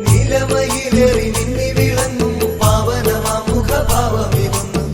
നിലമയിലേറി നിന്നി വിളങ്ങും പാവനമാ മുഖഭാവമിതൊന്നും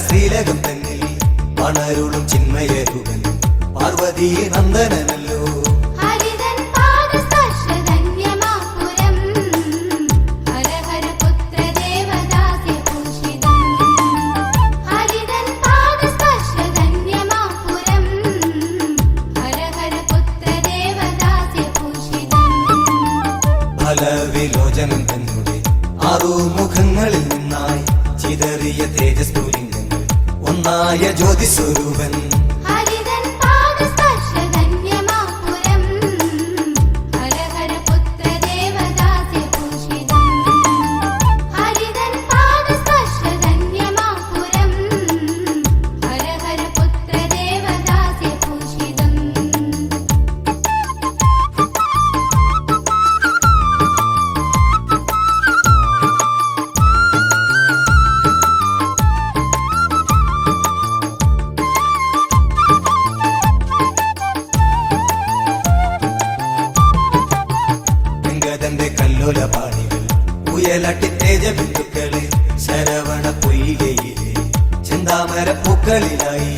ശ്രീലകം തന്നിൽ പണരുളും ചിന്മയരുവൻ പാർവതീ നന്ദനല്ലോ. ഫലവിലോചനം തന്നെ ആറുമുഖങ്ങളിൽ നിന്നായി ചിതറിയ തേജസ്ഫുലിംഗങ്ങൾ ഒന്നായ ജ്യോതിസ്വരൂപൻ. കല്ലോലപാണികൾ ഉയലട്ടി തേജബിന്ദുക്കളെ ശരവണ പൊയ്കയിലെ ചെന്താമര പൂക്കളിലായി.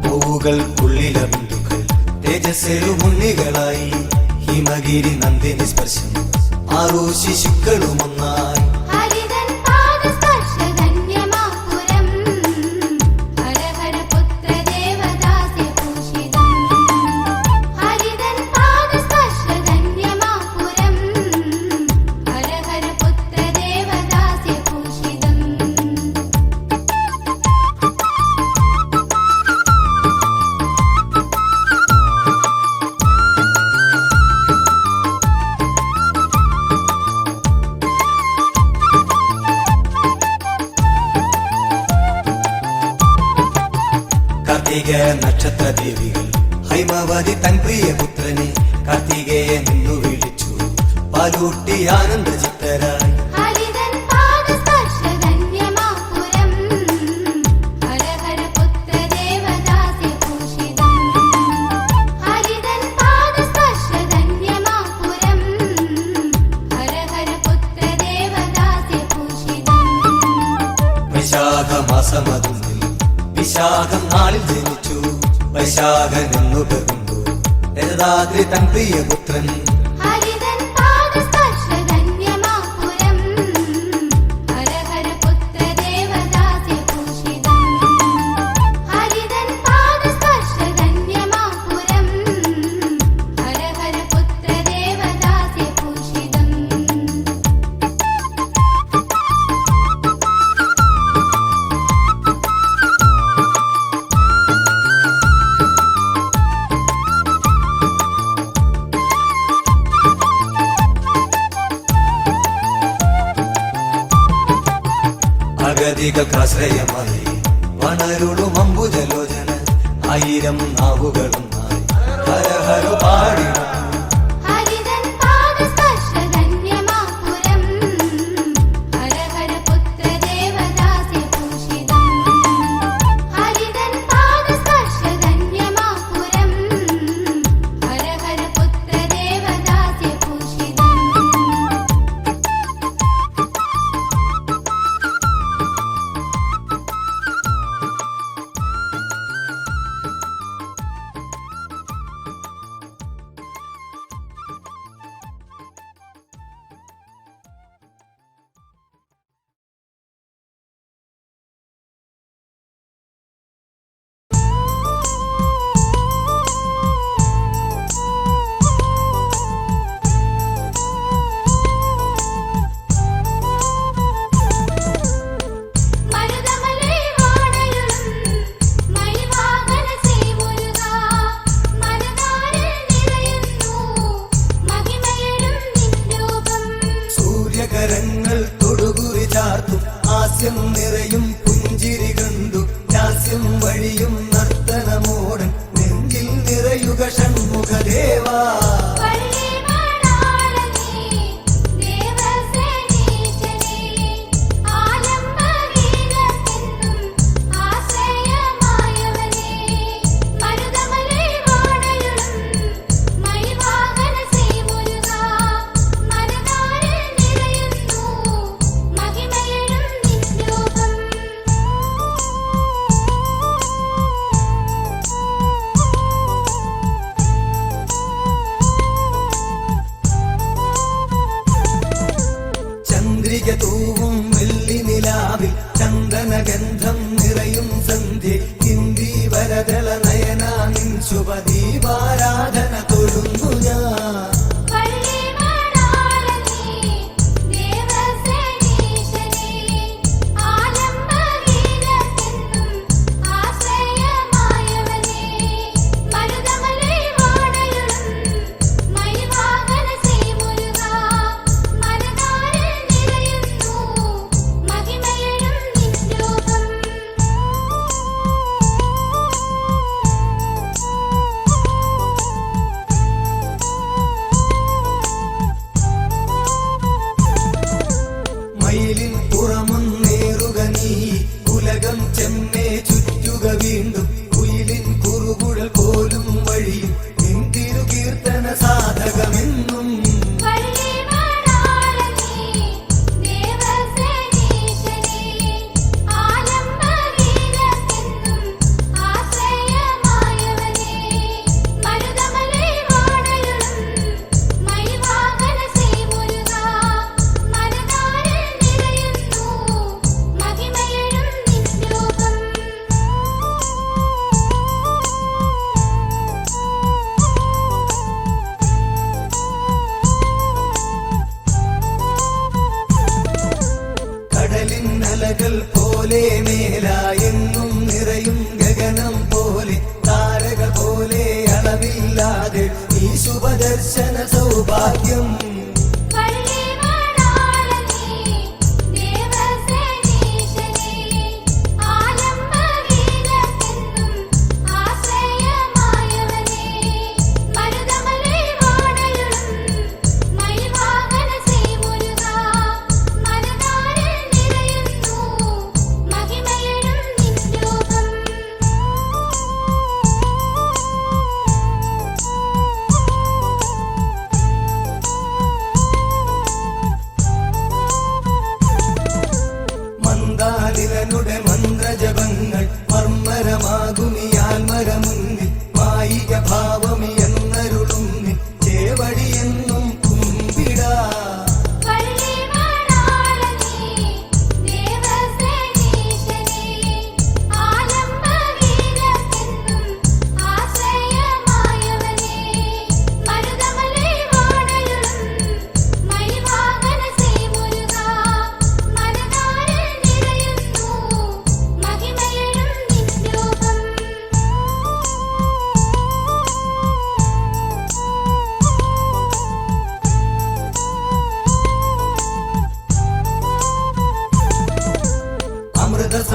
പൂവുകൾക്കുള്ളില ബിന്ദുക്കൾ തേജസ്സെരുമുന്നികളായി. ഹിമഗിരി നന്ദിനി സ്പർശം ആറു ശിശുക്കളുമൊന്നായി. ഭാഗ്യ നക്ഷത്ര ദേവികൾ ഹൈമവതി തൻ പ്രിയപുത്രനെ കാർത്തികേയ നിന്നു വിളിച്ചു പാലൂട്ടി ആനന്ദ ചിത്തരായി. വിശാഖമാസമതുന്നിൽ വിശാഖം നാളിൽ ജനിച്ചു വൈശാഖൻ എന്നു പെരുമ്പു രജതാദ്രി തൻ പ്രിയപുത്രൻ. അഗതികൾക്കാശ്രയമായി വനരുളും അംബുജലോചന 1000 നാവുകളുമായി ഹരഹര പാടിടും. നിറയും പുഞ്ചിരി കണ്ടു ലാസ്യം വഴിയും നർത്തനമോടൻ നെഞ്ചിൽ നിറയുക ഷൺമുഖദേവാ. തൂവും വെള്ളി നിലാവിൽ ചന്ദനഗന്ധം നിറയും സന്ധ്യ ഹിന്ദി വരദള നയന നിൻ ശുഭദീപാരാധന തൊഴുന്നു ഞാൻ. മയിലിൻ പുറമൊന്നേറുക നീ ഉലകം ചെമ്മേ ചുറ്റുക വീണ്ടും കുയിലിൻ കുറുകുഴൽ പോലും വഴിയും നിന്തിരു കീർത്തന സാധകമെന്നും. അലകൾ പോലെ മേലായെന്നും നിറയും ഗഗനം പോലെ താരക പോലെ അളവില്ലാതെ ഈ ശുഭദർശന സൗഭാഗ്യം.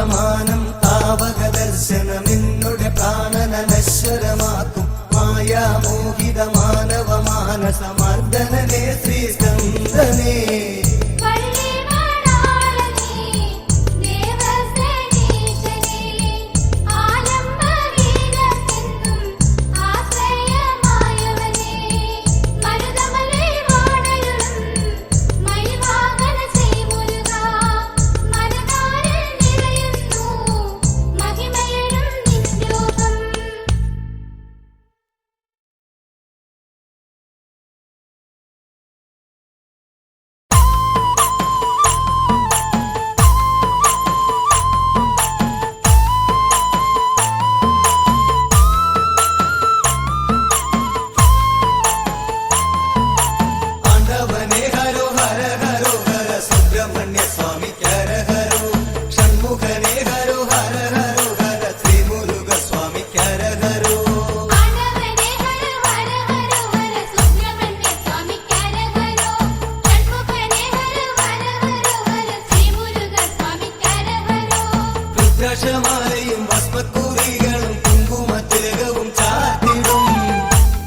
സമാനം താവക ദർശനമെന്നുടെ പ്രാണനശ്വരമാക്കും മായാമോഹിത മാനവ മാനസമർദ്ദനനേ ശ്രീസ്കന്ദനേ രുദ്രാക്ഷമാലയും ഭസ്മക്കൂറികളും കുങ്കുമത്തിലകവും ചാർത്തിടും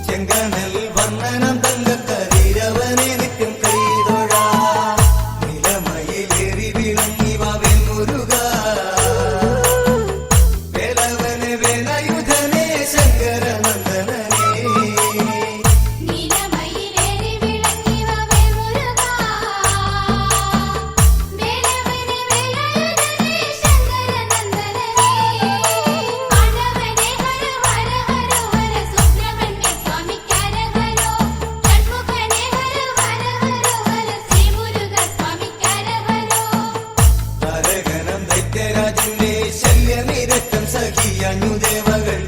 ചെങ്കനൽ വന്ദനം തങ്കക്കരീരവനെ നിത്യം കൈതൊഴാ നിലമയിലേറി വിളങ്ങിവ വെൺമുരുക വേലവനെ വേലയുധനെ ശങ്കരനന്ദനനേ ദേവകൾ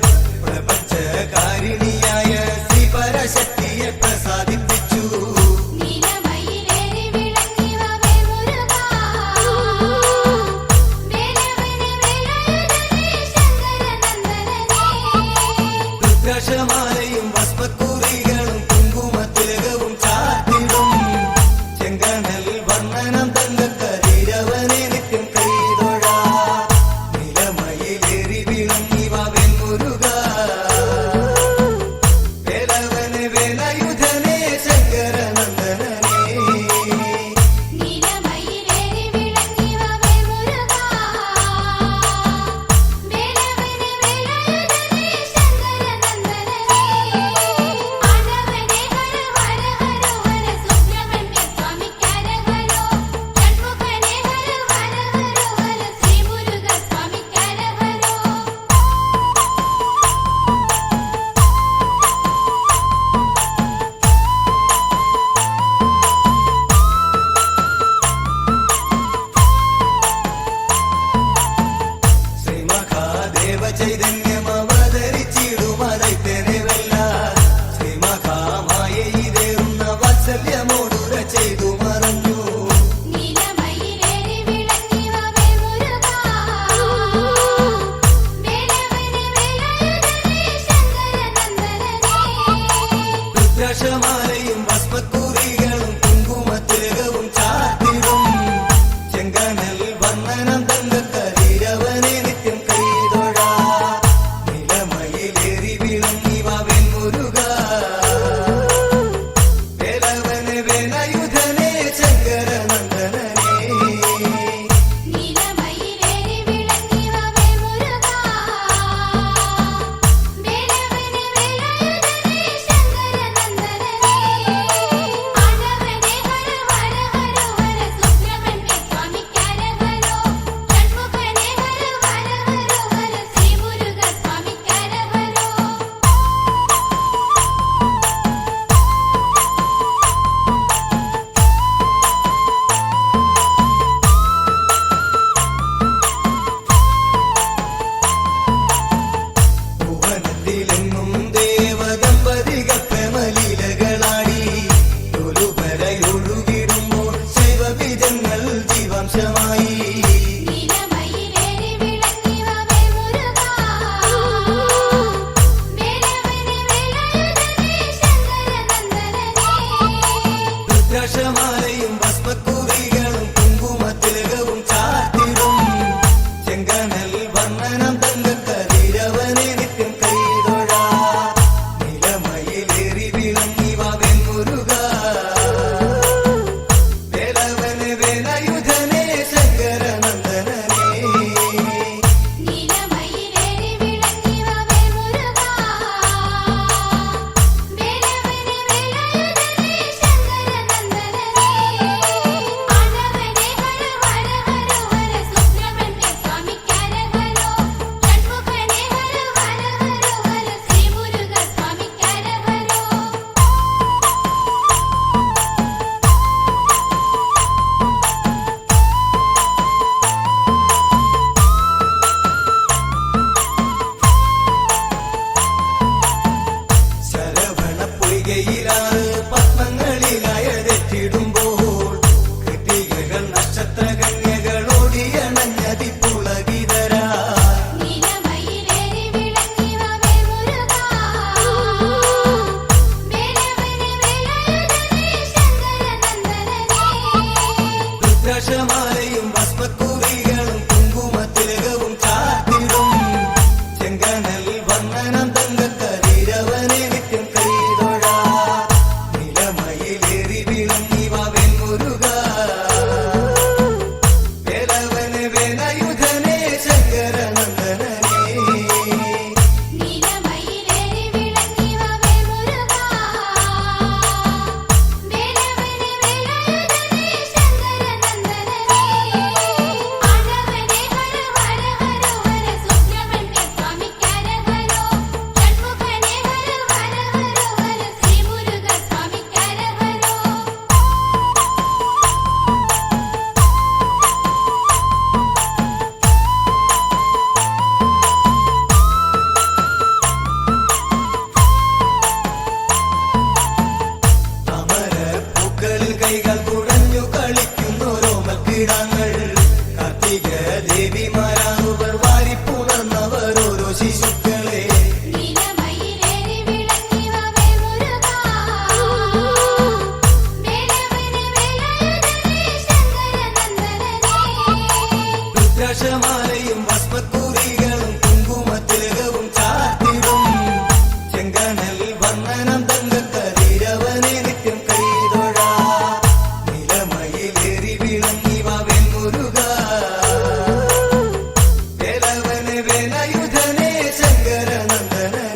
പ്രപഞ്ചകാരിണിയായ ശ്രീ പരശക്തിയെ പ്രസാദിപ്പിച്ചു രുദ്രാക്ഷമാലയും ഭസ്മക്കൂറികളും കുങ്കുമത്തിലകവും ചാർത്തിടും ചെങ്കനൽ വന്ദനം തങ്കക്കരീരവനെ നിത്യം കൈതൊഴാ നിലമയിലേറി വിളങ്ങിവ വെൺമുരുക വേലവനെ വേലയുധനെ ശങ്കരനന്ദനനേ ചൈതന്യം അവതരിച്ചിടുമതൈത്തനെ വെല്ല ശ്രീമഹാമായ ഇതേറുന്ന വാത്സല്യമോടുര ചെയ്തു മറഞ്ഞു രുദ്രാക്ഷമാലയും ഭസ്മക്കൂറികളും കുങ്കുമത്തിലകവും ചാർത്തിടും ചെങ്കനൽ വന്ദനം തങ്കക്കരീരവനെ നിത്യം കൈതൊഴാ നിലമയിലേറി വിളങ്ങിവ വെൺമുരുക വേലവനെ വേലയുധനെ ശങ്കരനന്ദനനേ രുദ്രാക്ഷമാലയും ഭസ്മക്കൂറികളും കുങ്കുമത്തിലകവും ചാർത്തിടും ചെങ്കനൽ പ്രകാശമാലയും ഭസ്മക്കുറികളും കുങ്കുമത്തിലകവും ചാർത്തിടും ചെങ്കനൽ വന്ദനം തങ്കക്കരീരവനെ നിത്യം കൈതൊഴാ നിലമയിലേറി വിളങ്ങി വാ വെൺമുരുക വേലവന് വേലായുധനെ ശങ്കരനന്ദനനെ കൈകൾ കുഴഞ്ഞു കളിക്കുന്നോരോമക്കിടങ്ങൾ കാർത്തിക ദേവിമാരാകുവർ വാരിപ്പുണർന്നവർ ഓരോ ശിശുക്കളെ രുദ്രാക്ഷമാലയും ഭസ്മക്കുറികളും കുങ്കുമത്തിലകവും ചാർത്തിടും ചെങ്കനൽ വന്ദനം തങ്കക്കരീരവനെ നിത്യം കൈതൊഴാ നിലമയിലേറി വിളങ്ങി വാ വെൺമുരുക വേലവന് വേലായുധനെ ശങ്കരനന്ദനനെ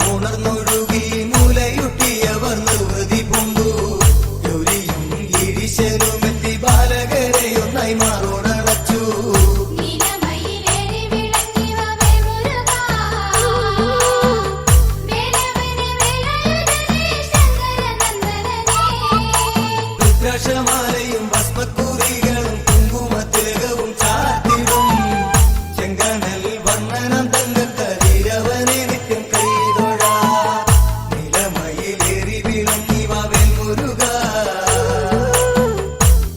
മൂണർന്നൊഴുകി മൂലയുട്ടിയവർ നിർവൃതി പൂണ്ടു ഗൗരിയും ഗിരീശനുമെത്തി ബാലകരെയൊന്നായി മാറോടച്ചു രുദ്രാക്ഷമാലയും ഭസ്മക്കുറികളും കുങ്കുമത്തിലകവും ചാർത്തിടും ചെങ്കനൽ വന്ദനം തങ്കക്കരീരവനെ നിത്യം കൈതൊഴാ നിലമയിലേറി വിളങ്ങി വാ വെൺമുരുക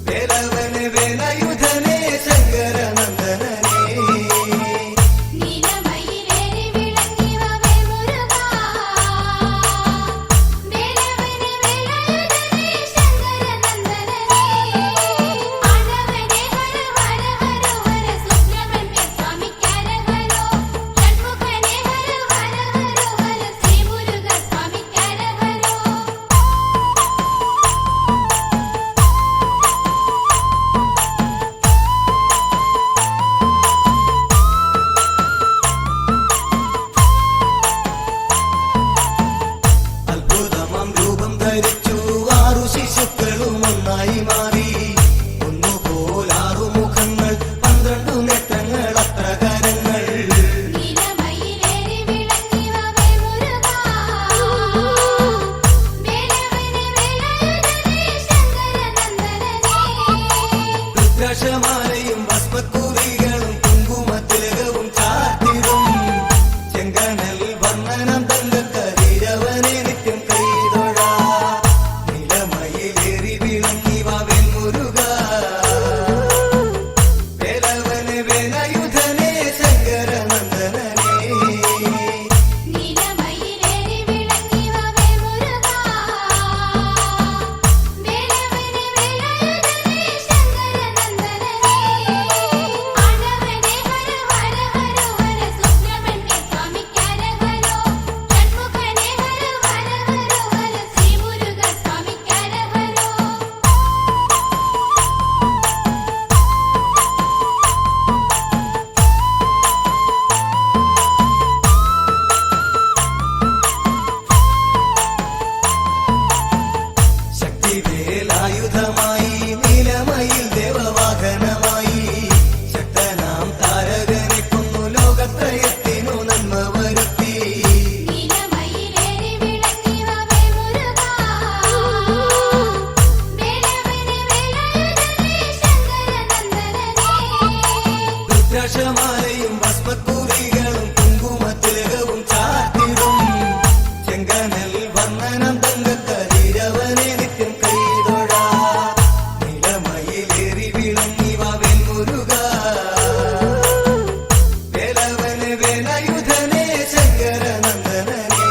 വേലവന് വേലായുധനെ ശങ്കരനന്ദനനെ കണ്ണനം തങ്കക്കതിരവനെ നിത്യം കൈതൊഴാ നിലമയിലേറി വിളങ്ങി വാവേൽ മുരുക വേലവന് വേലായുധനെ ശങ്കരനന്ദനനെ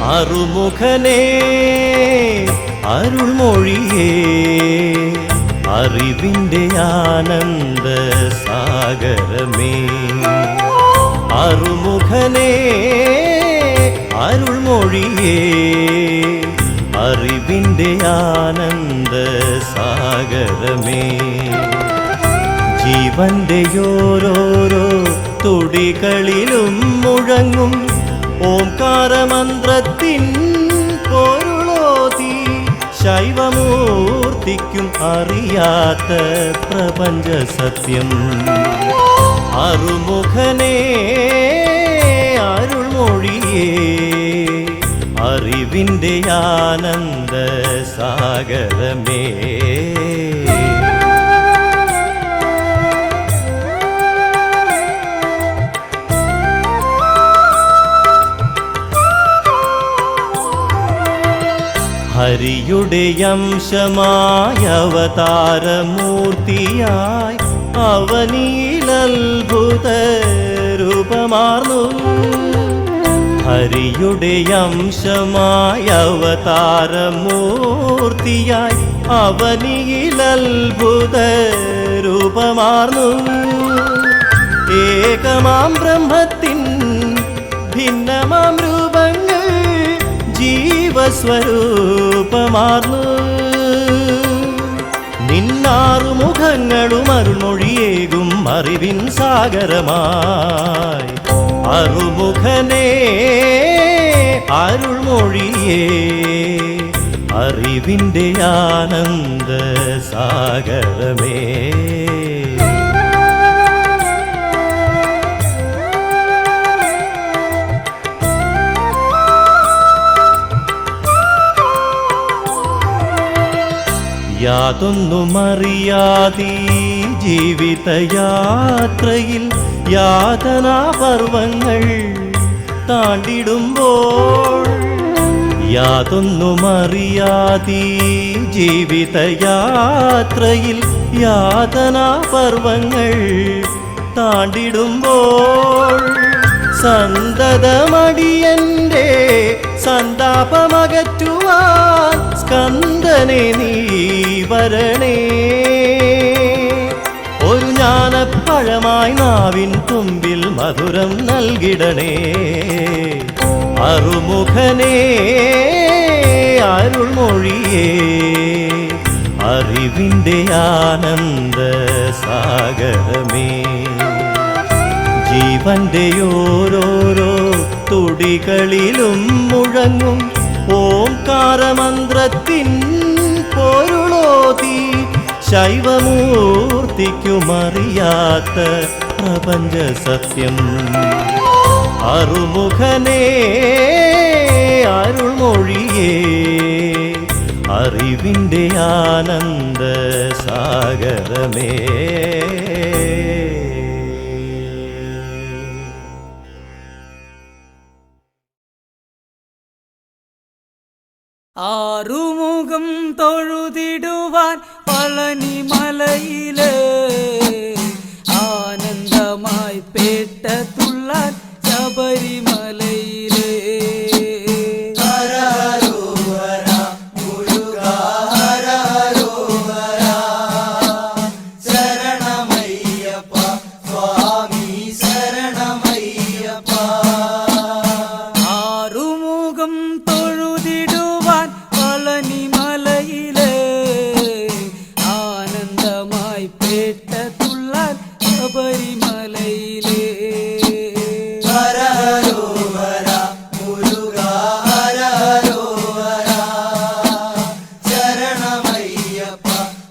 അറുമുഖനേ അരുൾമൊഴിയേ അറിവിൻ്റെ ആനന്ദ സാഗരമേ അറുമുഖനേ അരുൾമൊഴിയേ അറിവിൻ്റെ ആനന്ദ സാഗരമേ ജീവന്റെ ഓരോരോ തുടികളിലും മുഴങ്ങും ഓംകാരമന്ത്രത്തിൻ പൊരുളോതി ശൈവമൂർത്തിക്കും അറിയാത്ത പ്രപഞ്ച സത്യം അറുമുഖനേ അരുൾമൊഴിയേ അറിവിൻ്റെ ആനന്ദ സാഗരമേ ഹരിയുടെ അംശമായ അവതാരമൂർത്തിയായി അവനിലത്ഭുത രൂപമാർന്നു ഹരിയുടെ അംശമായ അവതാരമൂർത്തിയായി അവനിലത്ഭുത രൂപമാർന്നു ഏകമാം ബ്രഹ്മത്തിൻ ഭിന്നമാം രൂപങ്ങൾ ജീവസ്വരൂപമാർന്നു നിന്നാറു മുഖങ്ങളും അരുൾമൊഴിയേകും അറിവിൻ സാഗരമായി അറുമുഖനേ അരുൾമൊഴിയേ അറിവിൻ്റെ ആനന്ദ സാഗരമേ യാതൊന്നുമറിയാതെ ജീവിതയാത്രയിൽ യാതനാപർവങ്ങൾ താണ്ടിടുമ്പോൾ യാതൊന്നുമറിയാതെ ജീവിതയാത്രയിൽ യാതനാപർവങ്ങൾ താണ്ടിടുമ്പോൾ സന്തതമടിയന്റെ സന്താപമകറ്റുവാൻ സ്കന്ദനെ നീ വരണേ ഒരു ജ്ഞാനപ്പഴമായി നാവിൻ തുമ്പിൽ മധുരം നൽകിടണേ അറുമുഖനേ അരുൾമൊഴിയേ അറിവിൻ്റെ ആനന്ദ സാഗരമേ ജീവന്റെ ഓരോരോ തുടികളിലും മുഴങ്ങും ഓംകാരമന്ത്രത്തിൻ പൊരുളോതി ശൈവമൂർത്തിക്കുമറിയാത്ത പ്രപഞ്ച സത്യം അറുമുഖനേ അരുൾമൊഴിയേ അറിവിൻ്റെ ആനന്ദ സാഗരമേ ആറുമുഖം തൊഴുതിടുവാൻ പളനിമലയിലെ ആനന്ദമായി പേട്ട തുള്ളാൻ ആറുമുഖം തൊഴുതിടുവാൻ പളനിമലയിലെ ആനന്ദമായി പേട്ട തുള്ളാൻ ശബരിമലയിലെ ഹര ഹരോ ഹര മുരുക ഹര ഹരോ ഹര ശരണമയ്യപ്പ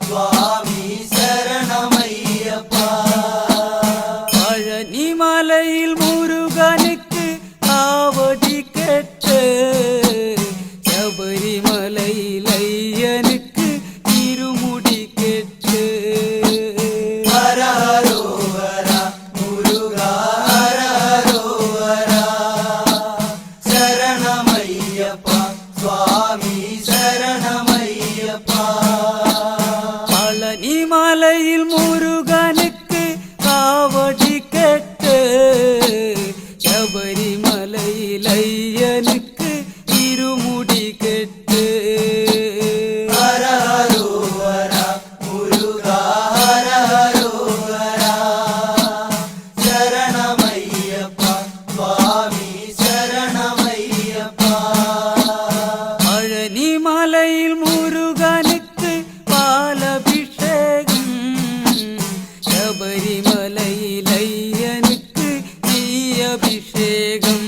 സ്വാമി ശരണമയ്യപ്പ പഴനിമലയിൽ മുരുകനുക്ക് കാവടി കെട്ട് ശബരിമലയിൽ അയ്യനുക്ക് ഇരുമുടി കെട്ട് ഹര ഹരോ ഹര മുരുക ഹര ഹരോ ഹര ശരണമയ്യപ്പ സ്വാമി ശരണമയ്യപ്പ പളനിമലയിൽ മുരുകനുക്ക് കാവടി കെട്ട് ശബരിമലയിൽ അയ്യനുക്ക് ഇരുമുടി കെട്ട് ഹര ഹരോ ഹര മുരുക ഹര ഹരോ ഹര ശരണമയ്യപ്പ സ്വാമി ശരണമയ്യപ്പ പഴനിമലയിൽ മുരുകനുക്ക് പാലഭിഷേകം ശബരിമലയിൽ അയ്യനുക്ക് നെയ്യഭിഷേകം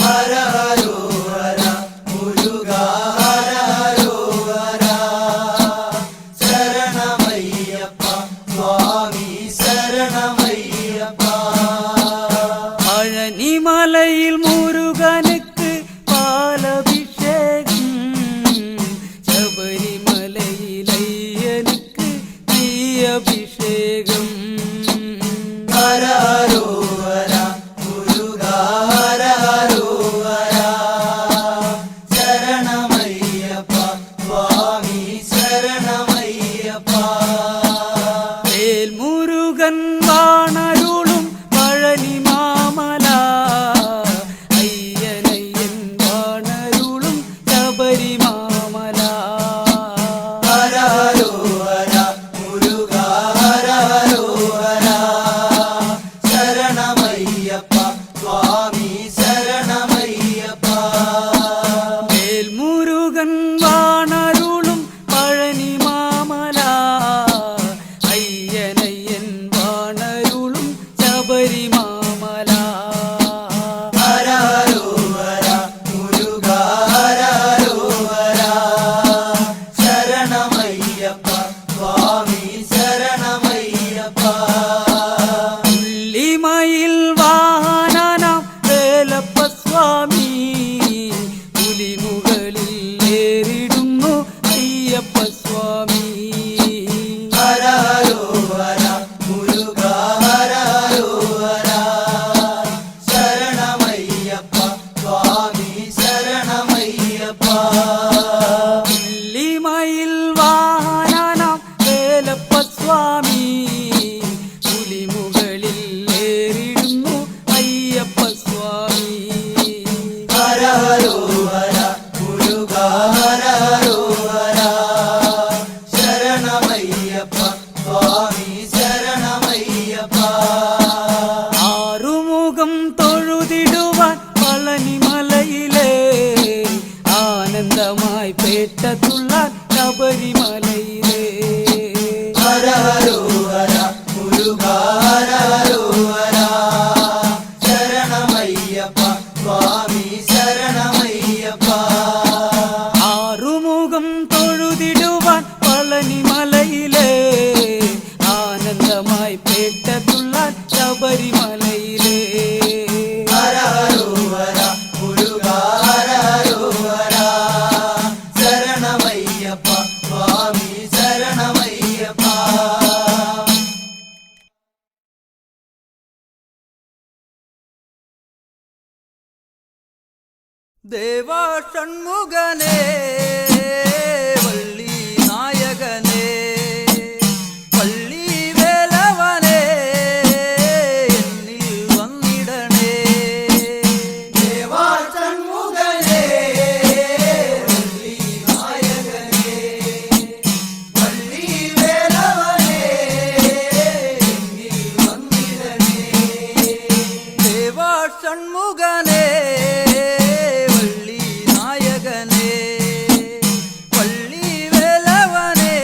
ഹര ഹരോ ഹര മുരുക ഹര ഹരോ ഹര ശരണമയ്യപ്പ സ്വാമി ശരണമയ്യപ്പ പഴനിമലയിൽ മുരുകനുക്ക് പാലഭിഷേകം ശബരിമലയിൽ അയ്യനുക്ക് നെയ്യഭിഷേകം ഹര ഹരോ ഹര മുരുക ഹര ഹരോ ഹര ശരണമയ്യപ്പ സ്വാമി ശരണമയ്യപ്പ വേൽമുരുകൻ വാണരുളും പഴനി മാമല അയ്യനയ്യൻ വാണരുളും ശബരിമാമല ഹര ഹരോ ഹര മുരുക ഹര ഹരോ ഹര ശരണമയ്യപ്പ സ്വാമി ശരണമയ്യപ്പ വേൽമുരുകൻ വാണരുളും പഴനി മാമല അയ്യനയ്യൻ വാണരുളും ശബരിമാമല ഹര ഹരോ ഹര മുരുക ഹര ഹരോ ഹര ശരണമയ്യപ്പ സ്വാമി ശരണമയ്യപ്പ പുള്ളിമയിൽ വാഹനനാം വേലപ്പ സ്വാമി പുലിമുകളിൽ ഏറിടുന്നു അയ്യപ്പ സ്വാമി ഹര ഹരോ ഹര മുരുക ഹര ഹരോ ഹര ശരണമയ്യപ്പ സ്വാമി ശരണമയ്യപ്പ പുള്ളിമയിൽ വാഹനനാം വേലപ്പ സ്വാമി പുലിമുകളിൽ ഏറിടുന്നു അയ്യപ്പ സ്വാമി ഹര ഹരോ ഹര മുരുക ഹര ഹരോ ഹര ശരണമയ്യപ്പ സ്വാമി ശരണമയ്യപ്പ ആറുമുഖം തൊഴുതിടുവാൻ പളനിമലയിലെ ആനന്ദമായി പേട്ട തുള്ളാൻ ശബരിമലയിലെ ഹര ഹരോ ഹര മുരുക ഹര ഹരോ ഹര ശരണമയ്യപ്പ സ്വാമി ശരണമയ്യപ്പ ആറുമുഖം തൊഴുതിടുവാൻ പളനിമലയിലെ ആനന്ദമായി പേട്ട തുള്ളാൻ ശബരിമലയിലെ ഹര ഹരോ ഹര മുരുക ഹര ഹരോ ഹര ശരണമയ്യപ്പ സ്വാമി ശരണമയ്യപ്പ ദേവാ ഷൺമുഖനേ വള്ളി നായകനേ പള്ളി വേലവനേ എന്നിൽ വന്നിടണേ ദേവാ ഷൺമുഖനേ വള്ളി നായകനേ വള്ളി വേലവനേ എന്നിൽ വന്നിടണേ ദേവ ஷண்முகனே வள்ளி நாயகனே வள்ளி வேலவனே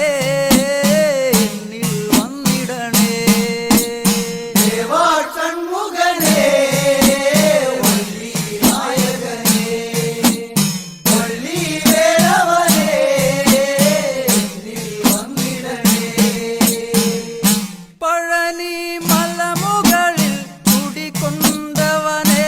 என்னில் வந்திடனே தேவா சண்முகனே வள்ளி நாயகனே வள்ளி வேலவனே என்னில் வந்திடனே பழனி மலமுகளில் குடிகொண்டவனே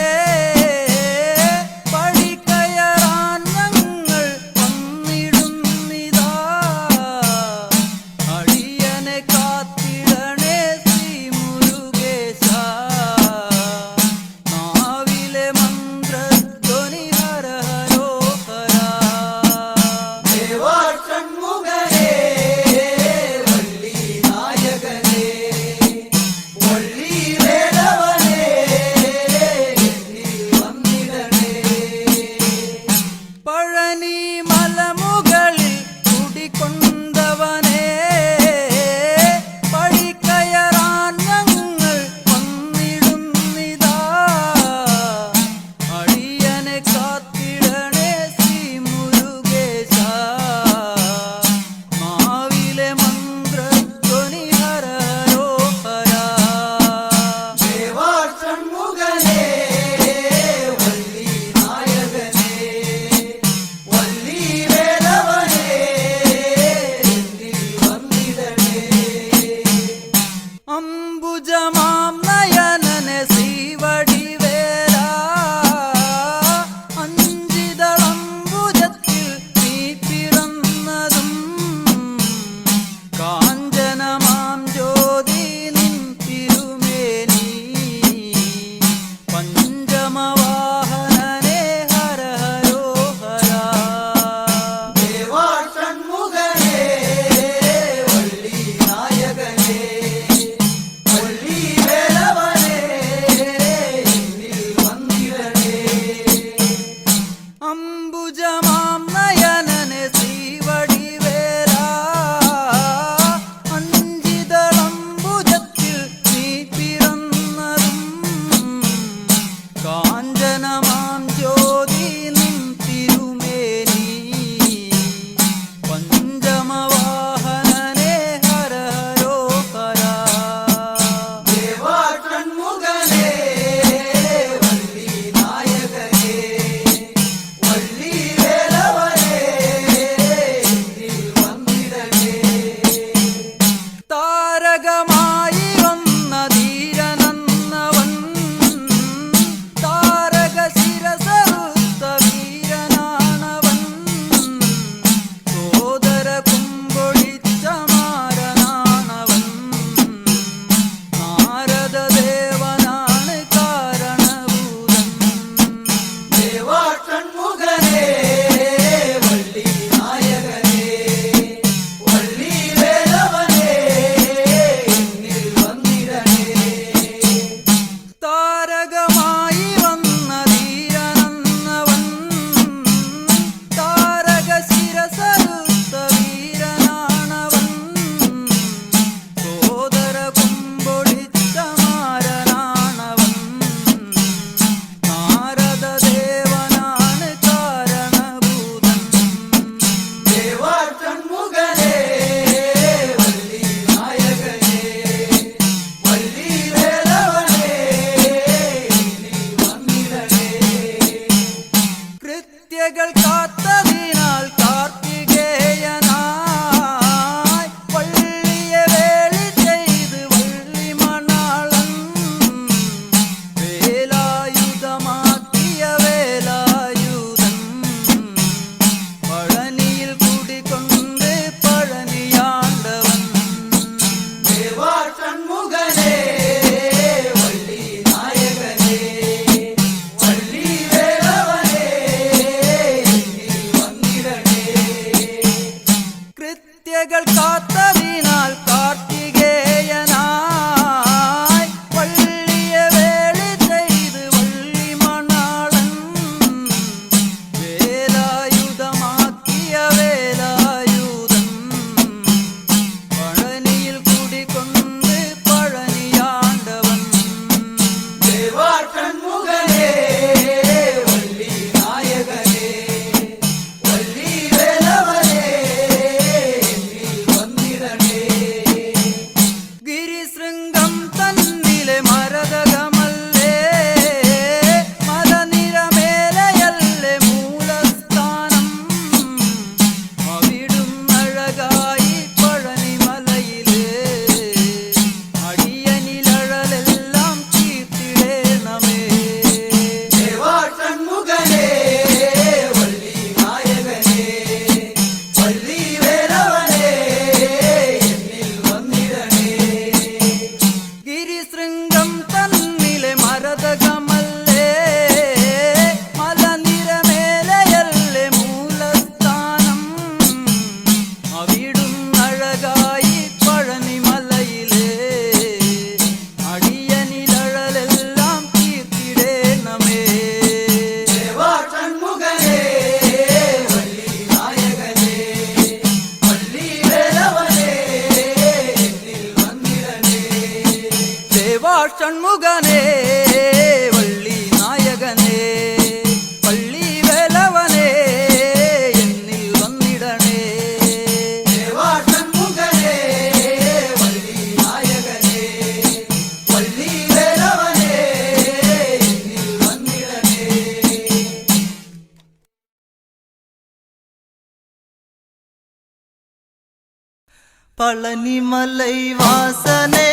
பழனிமலை வாசனே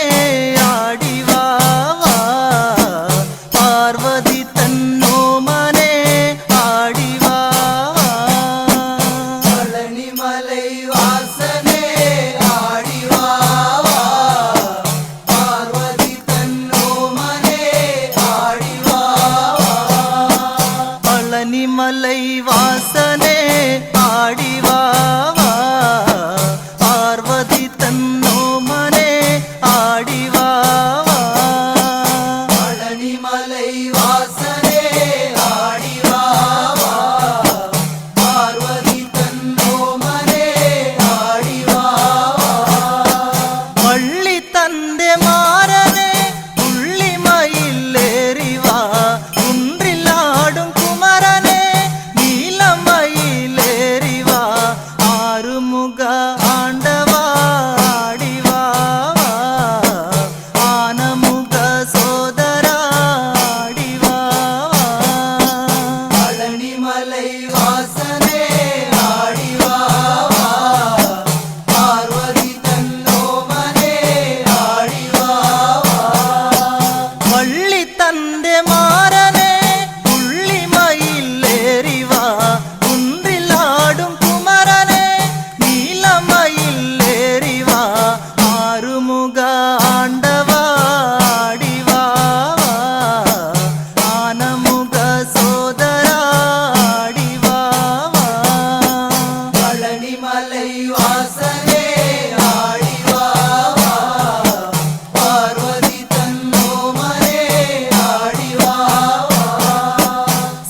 ஆடிவா பார்வதி தன்னோமனே ஆடிவா பழனிமலை வாசனே ஆடிவா பார்வதி தன்னோமனே ஆடிவா பழனிமலை வாசனே ஆடிவா பார்வதி தன்னோமனே ஆடிவா பழனிமலை வாசனே ஆடிவா பார்வதி தன்னோமனே ஆடிவா வள்ளி தந்தே மாறனே புள்ளிமயிலேறிவா குன்றில் ஆடும் குமரனே நீலமயிலேறிவா ஆறுமுக ஆண்டவா ஆடிவா ஆனமுக சோதரா ஆடிவா பழனிமலை வாசனே ஆடிவா பார்வதி தன்னோமனே ஆடிவா வள்ளி தந்தே மாறனே புள்ளிமயிலேறிவா குன்றில் ஆடும் குமரனே நீலமயிலேறிவா ஆறுமுக ஆண்டவா ஆடிவா ஆனமுக சோதரா ஆடிவா பழனிமலை வாசனே ஆடிவா பார்வதி தன்னோமனே ஆடிவா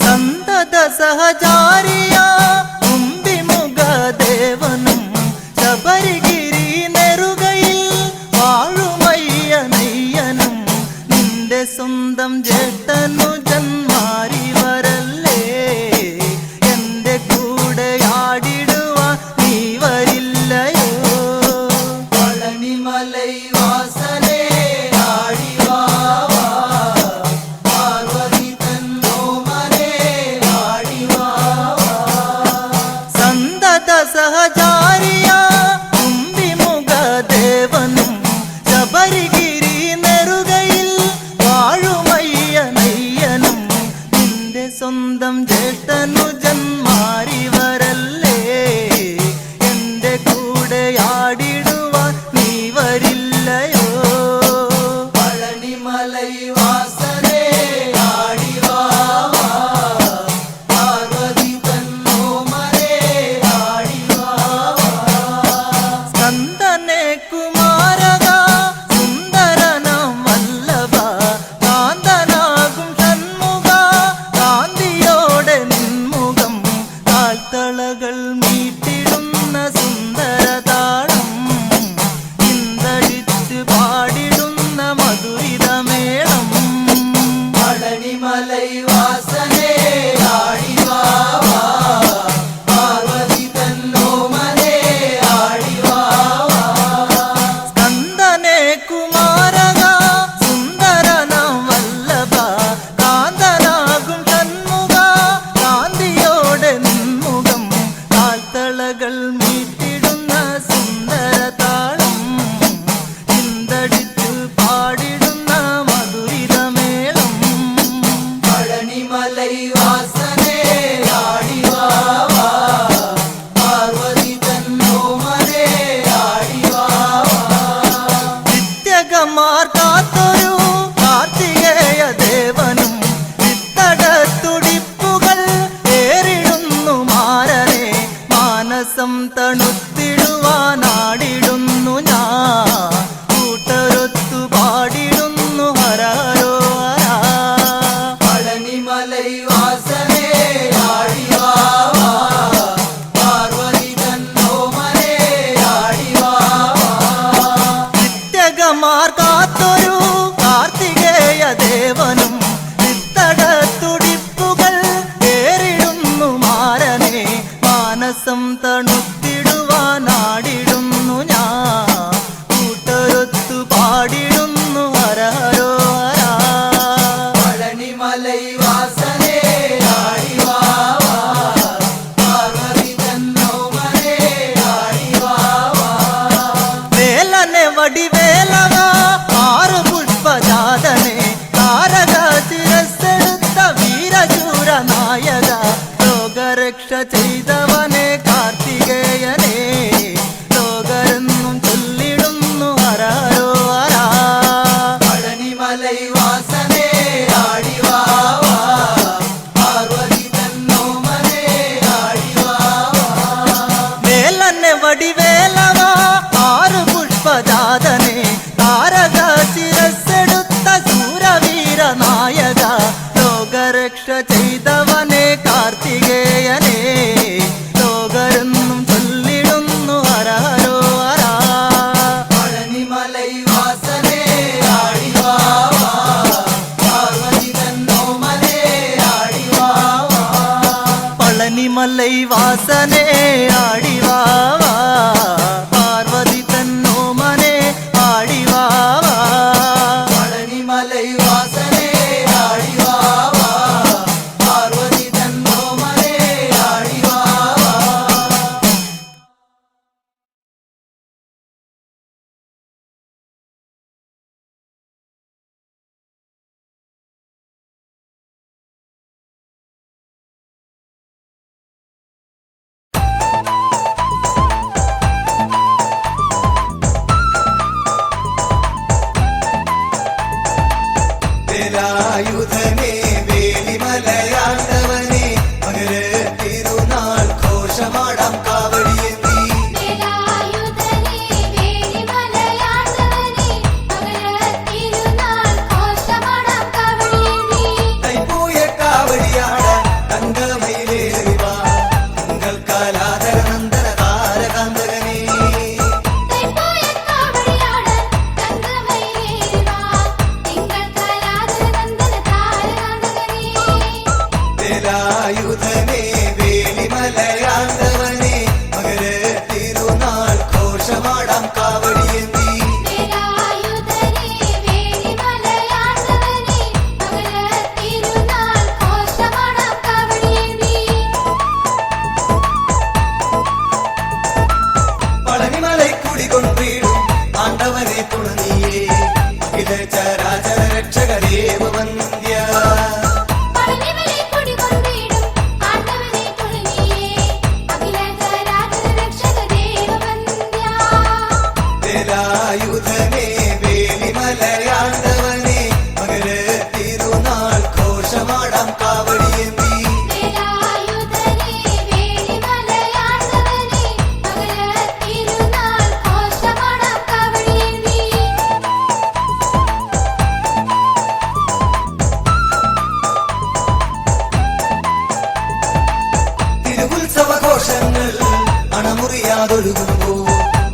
சந்தத சகஜாரியா കുംഭിമുഖ ദേവനും ശബരിഗിരി നെറുകയിൽ വാഴുമയ്യനയ്യനും നിന്റെ സ്വന്തം ജേട്ടനു ജന്മാരി വരല്ലേ എന്റെ കൂടെ ആടിടുവാൻ നീ വരില്ലയോ பழனிமலை வாசனே ஆடிவா பார்வதி தன்னோமனே ஆடிவா സന്തത സഹചാരിയ കുംഭിമുഖ ദേവനും ശബരിഗിരി നെറുകയിൽ വാഴുമയ്യനയ്യനും നിന്റെ സ്വന്തം ജ്യേഷ്ഠനു ജന്മാരി വരല്ലേ എന്റെ കൂടെ ആടിടുവാൻ നീ വരില്ലയോ பழனிமலை வாசனே ஆடிவா பார்வதி தன்னோமனே ஆடிவா സ്കന്ദനെ കുമാരക സുന്ദരനം വല്ലഭ കാന്തനാകും ഷൺമുഖ കാന്തിയോടെ നിൻമുഖം കാൽത്തളകൾ മീട്ടിടുന്ന സുന്ദരതാളം ഇന്തടിച്ച് പാടിടുന്ന മധുരിതമേളം பழனிமலை வாசனே ஆடிவா பார்வதி தன்னோமனே ஆடிவா സ്കന്ദനെ കുമാരക സുന്ദരനം വല്ലഭ കാന്തനാകും ഷൺമുഖ കാന്തിയോടെ നിൻമുഖം കാൽത്തളകൾ മീട്ടിടുന്ന സുന്ദരതാളം ചിന്തടിച്ചു പാടിടുന്ന മധുരിതമേളം பழனிமலை வாசனே ஆடிவா பார்வதி தன்னோமனே ஆடிவா നിത്യകമാർ കാത്തൊരു കാർത്തികേയ ദേവനും വിത്തടത്തുടിപ്പുകൾ ഏറിടുന്നു മാരനെ മാനസം തണുത്തിടുവാനാടിടുന്നു ഞാൻ കൂട്ടരൊത്തു പാടിടുന്നു ഹരഹരോ ഹര பழனிமலை வாசனே ஆடிவா பார்வதி தன்னோமனே ஆடிவா നിത്യകമാർ കാത്തൊരു കാർത്തികേയ ദേവനും വിത്തടത്തുടിപ്പുകൾ ഏറിടുന്നു മാരനെ മാനസം തണുത്തിടുവാനാടിടുന്നു ഞാൻ കൂട്ടരൊത്തു പാടിടുന്നു ഹരഹരോ ഹര பழனிமலை வாசனே ஆடிவா பார்வதி தன்னோமனே ஆடிவா ചെയ്തവനെ കാർത്തികേയനെ ലോകരെന്നും ചൊല്ലിടുന്നു ഹരഹരോ ഹരാ. പഴനിമലൈ വാസനേ ആടിവാ പാർവതി തന്നോമനേ ആടിവാ വേലന്നെ വടിവേലവാ ആറ് പുഷ്പജാതനെ താരക ശിരസ്സെടുത്ത ശൂരവീര നായക ലോകരക്ഷ ചെയ്തവനെ കാർത്തികേയനെ ലോകരെന്നും ചൊല്ലിടുന്നു ഹരഹരോ ഹരാ. പഴനിമലൈ വാസനേ ആടിവാ പാർവതി തന്നോമനേ ആടിവാ പളനിമലൈ വാസനേ ആടിവാവാ പാർവതി തന്നോമനെ ആടിവാവാ. പഴനിമലൈ വാസനേ ആടിവാ പാർവതി തന്നോമനേ ആടിവാ വേലായുധനേ വേലിമലയാണ്ടവനേ മകര തിരുനാൾ ഘോഷമാടാം കാവടിയേന്തി വേലായുധനേ വേലിമലയാണ്ടവനേ മകരത്തിരുനാൾ ഘോഷമാടാം കാവടിയേന്തി തൈപ്പൂയ കാവടിയാടാൻ തങ്കമയിലേറി വാ തിങ്കൾക്കാലാധര നന്ദന താരകാന്തകനേ തൈപ്പൂയ കാവടിയാടാൻ തങ്കമയിലേറി വാ തിങ്കൾക്കാലാധരനന്ദന താരകാന്തകനേ വേലായുധനേ വേലിമലയാണ്ടവനേ മകര തിരുനാൾ ഘോഷമാടാം കാവടിയേന്തി വേലായുധനേ വേലിമലയാണ്ടവനേ മകരത്തിരുനാൾ ഘോഷമാടാം കാവടിയേന്തി പളനിമലൈ കുടികൊണ്ടിടും ആണ്ടവനെ തുണനീയേ അഖില ചരാചര രക്ഷകരേവ വന്ദ്യ പളനിമലൈ കുടികൊണ്ടിടും ആണ്ടവനെ തുണനിയേ അഖില ചരാചര രക്ഷക ദേവവന്ദ്യാ വേലായുധനേ വേലിമലയാണ്ടവനേ മകര തിരുനാൾ ഘോഷമാടാം കാവടിയേന്തി വേലായുധനേ വേലിമലയാണ്ടവനേ മകരത്തിരുനാൾ ഘോഷമാടാം കാവടിയേന്തി തിരുവുത്സവഘോഷങ്ങൾ അണമുറിയാതൊഴുകുമ്പോൾ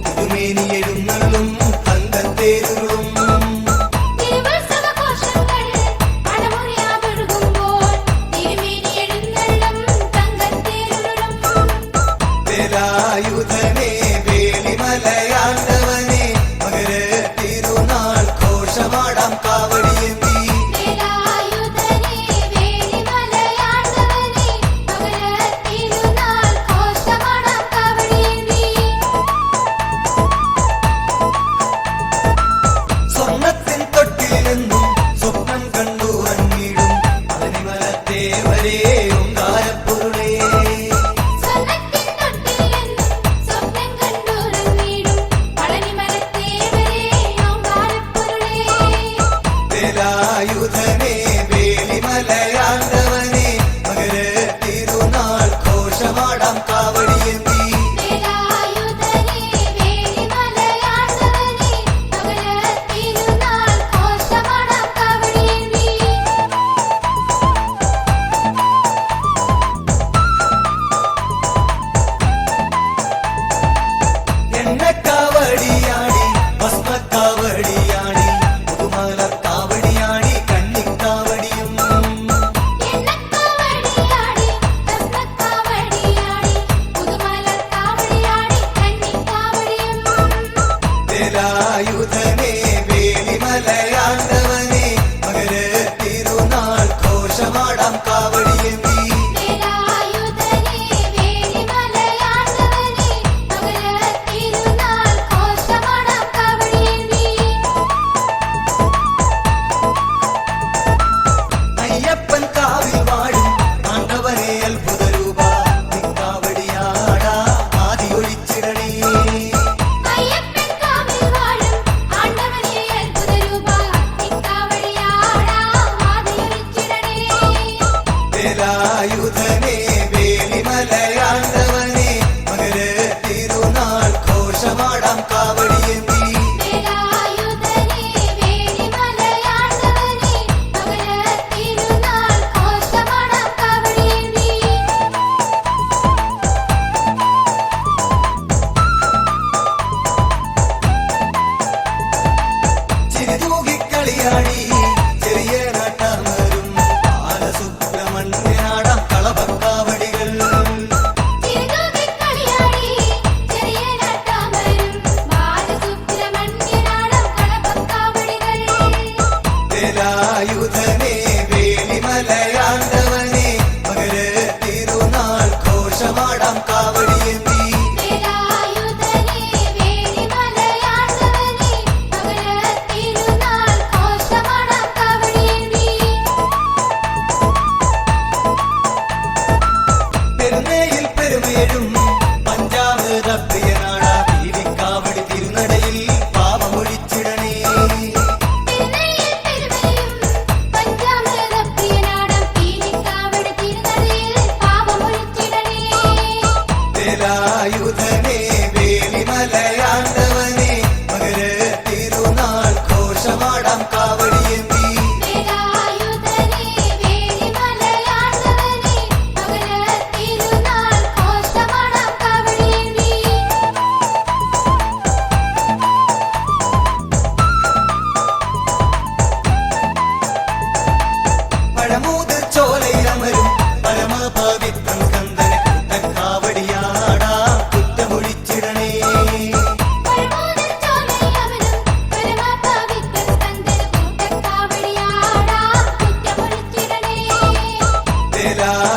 തിരുമേനി എഴുന്നള്ളും തങ്കത്തേരുളും തിരുവുത്സവഘോഷങ്ങൾ അണമുറിയാതൊഴുകുമ്പോൾ തിരുമേനി എഴുന്നള്ളും തങ്കത്തേരുളും വേലായുധനേ വേലിമലയാണ്ടവനേ മകര തിരുനാൾ ഘോഷമാടാം കാവടിയേന്തി വേലായുധനേ വേലിമലയാണ്ടവനേ മകരത്തിരുനാൾ ഘോഷമാടാം കാവടിയേന്തി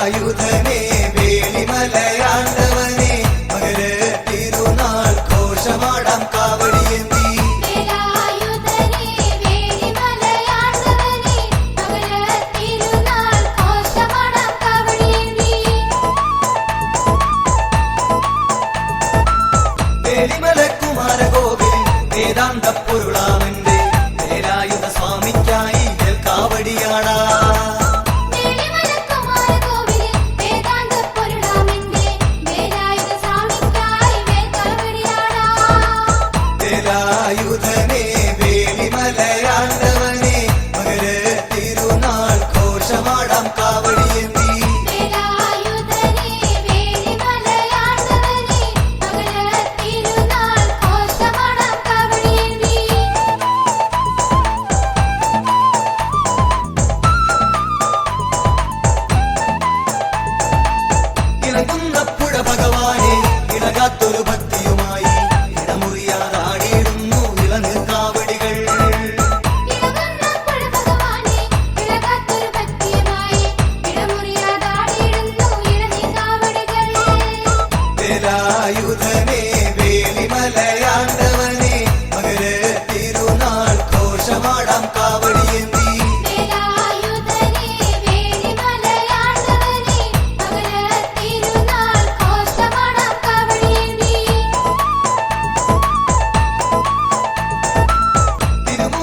വേലായുധനെ വേലിമലയാണ്ടവനെ മകര തിരുനാൾ ഘോഷമാടാം കാവടിയേന്തി വേലായുധനെ വേലിമലയാണ്ടവനെ മകര തിരുനാൾ ഘോഷമാടാം കാവടിയേന്തി വേലിമലക്കുമാരകോവിൽ വേദാന്ത പൊരുളാമന്റെ വേലായുധ സ്വാമിക്കായി കാവടിയാടാ വേലിമലക്കുമാരകോവിലിൽ വേദാന്തപ്പൊരുളാമെന്റെ വേലായുധ സ്വാമിക്കായി വേൽക്കാവടിയാടാം വേലായുധനെ വേലിമലയാണ്ടവനെ മകര തിരുനാൾ ഘോഷമാടാം കാവടിയേന്തി വേലായുധനെ വേലിമലയാണ്ടവനെ മകര തിരുനാൾ ഘോഷമാടാം കാവടിയേന്തി ഇളകുന്നപ്പുഴ ഭഗവാനെ ഇളകാത്തൊരു ഭക്തിയുമായി ഇടമുറിയാറാടിയിടുന്നു ഇളനീർ കാവടികൾ ഇളകുന്നപ്പുഴ ഭഗവാനെ ഇളകാത്തൊരു ഭക്തിയുമായി ഇടമുറിയാതാടിയിടുന്നു ഇളനീർ കാവടികൾ വേലായുധനെ വേലിമലയാണ്ടവനെ മകര തിരുനാൾ ഘോഷമാടാം കാവടിയേന്തി വേലായുധനെ വേലിമലയാണ്ടവനെ മകര തിരുനാൾ ഘോഷമാടാം കാവടിയേന്തി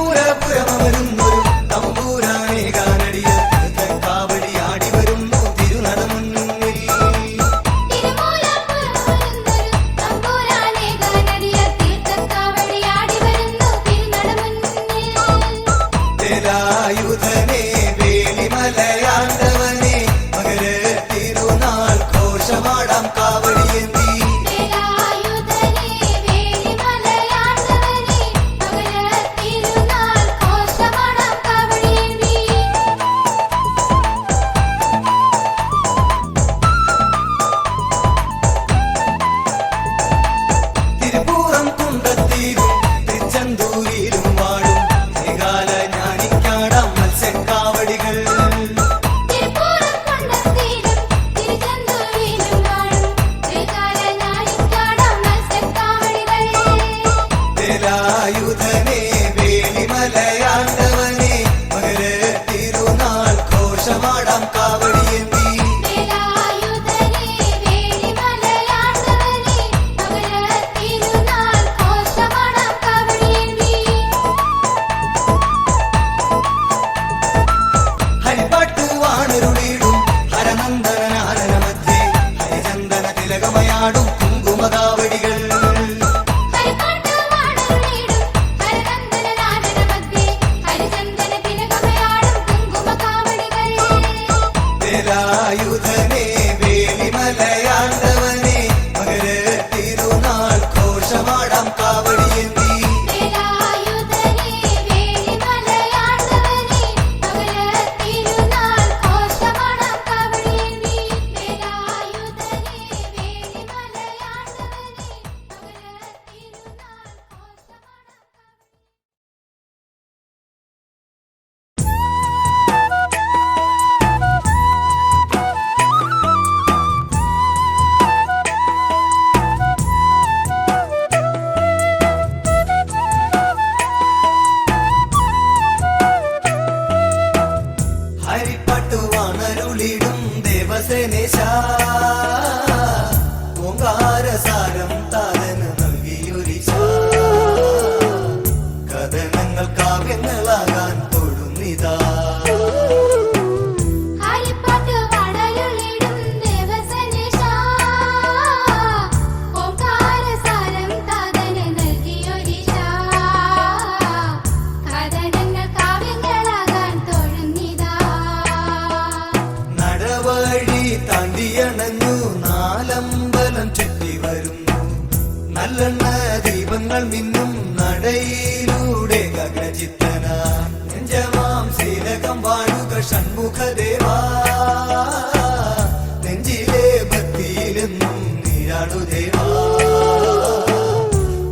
തിരുമൂലപുരമരുന്നൊരു തമ്പൂരാനെ കാനടിയ കാവടിയാടി വരുന്നു തിരുനടമുന്നിൽ തിരുമൂലപുരമരുന്നൊരു തമ്പുരാനെ ഗാനടിയ തീർത്ഥക്കാവടിയാടി വരുന്നു തിരുനടമുന്നിൽ വേലായുധനെ വേലിമലയാണ്ടവനെ മകര തിരുനാൾ ഘോഷമാടാം കാവടിയേന്തി വേലായുധനെ വേലിമലയാണ്ടവനെ മകര തിരുനാൾ ഘോഷമാടാം കാവടിയേന്തി തിരുപ്പൂറം കുണ്ടത്തിലും തിരുച്ചെന്തൂരിലും വാഴും മേഘാല ജ്ഞാനിക്കാടാം മത്സ്യക്കാവടികൾ തിരുപ്പൂരം കൊണ്ടത്തിലും തിരുച്ചെന്തൂരിലും വാഴും ത്രികാല ഞാനിക്കാടാം മത്സ്യക്കാവടികൾ വേലായുധനെ വേലിമലയാണ്ടവനെ മകര തിരുനാൾ ഘോഷമാടാം കാവടിയേന്തി വേലായുധനെ വേലിമലയാണ്ടവനെ മകര തിരുനാൾ ഘോഷമാടാം കാവടിയേന്തി ഹരിപ്പാട്ട് വാണരുളിടും ഹരനന്ദനാനന മധ്യേ ഹരിചന്ദന തിലകമയാടും കുങ്കുമകാവടികൾ ഹരിപ്പാട്ട് വാണരുളിടും ഹരനന്ദനനാഥന മധ്യേ ഹരിചന്ദന തിലകമയാടും കുങ്കുമകാവടികൾ വേലായുധനെ വേലിമലയാണ്ടവനെ മകര തിരുനാൾ ഘോഷമാടാം കാവടിയേന്തി വേലായുധനെ വേലിമലയാണ്ടവനെ മകര തിരുനാൾ ഘോഷമാടാം കാവടിയേന്തി വേലായുധനെ വേലിമലയാണ്ടവനെ മകര തിരുനാൾ ഹരിപ്പാട്ട് വാണരുളിടും ദേവസേനേശ ഓങ്കാരസാരം താരന് നൽകിയൊരിശ കഥനങ്ങൾ കാവ്യങ്ങളാകാൻ തൊഴുന്നിതാ ഹരിപ്പാട്ട് വാണരുളിടും ദേവസേനേശ ഓംകാരസാരം താതന് നൽകിയൊരിശ കഥനങ്ങൾ കാവ്യങ്ങളാകാൻ തൊഴുന്നിതാ നടവഴി താണ്ടിയണഞ്ഞു നാലമ്പലം ചുറ്റി വരുന്നു നല്ലെണ്ണ ദീപങ്ങൾ മിന്നും നടയിലൂടെ ഗഗനചിത്തന നെഞ്ചമാം ശീലകം വാഴുക ഷൺമുഖദേവാ നെഞ്ചിലെ ഭക്തിയിലെന്നും നീരാടു ദേവാ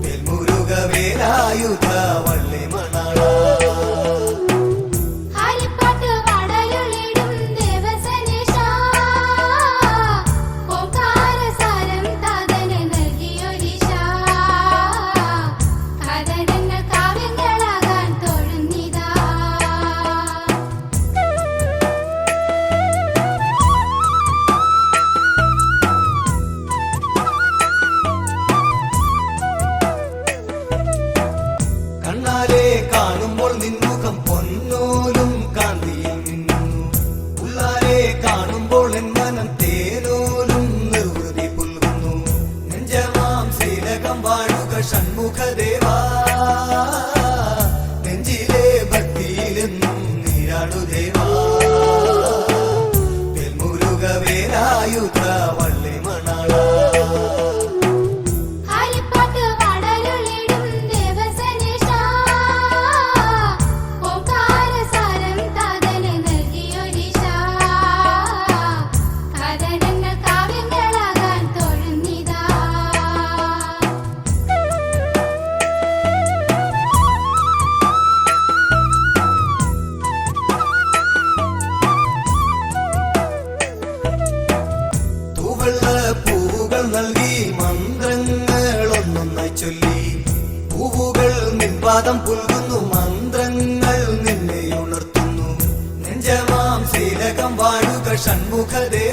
വെൽമുരുക വേലായുധ വള്ളി മണാള ഹരിപ്പാട്ട് വാണരുളിടും ദേവസേനേശ കാണുമ്പോൾ എൻ മനം തേനോലും നിർവൃതി പുൽകുന്നു നെഞ്ചമാം ശ്രീലകം വാഴുക ഷൺമുഖദേവാ നെഞ്ചിലെ ഭക്തിയിലെന്നും നീരാടുദേവാ തെൽമുരുക വേലായുധ വള്ളി മണാള ഹരിപ്പാട്ട് വടരുളിടും ദേവസനേശ ഓംകാരസാരം താതന് നൽകിയൊരീശ കഥനങ്ങൾ കാവ്യങ്ങളാകാൻ തൊഴുന്നിതാ തൂവെള്ള പൂവുകൾ നൽകി മന്ത്രങ്ങളൊന്നൊന്നായി ചൊല്ലി പൂവുകൾ നിൻപാദം പുൽകുന്നു മന്ത്രങ്ങൾ നിന്നെ ഉണർത്തുന്നു നെഞ്ചമാം ശ്രീലകം വാഴുക ഷൺമുഖദേവാ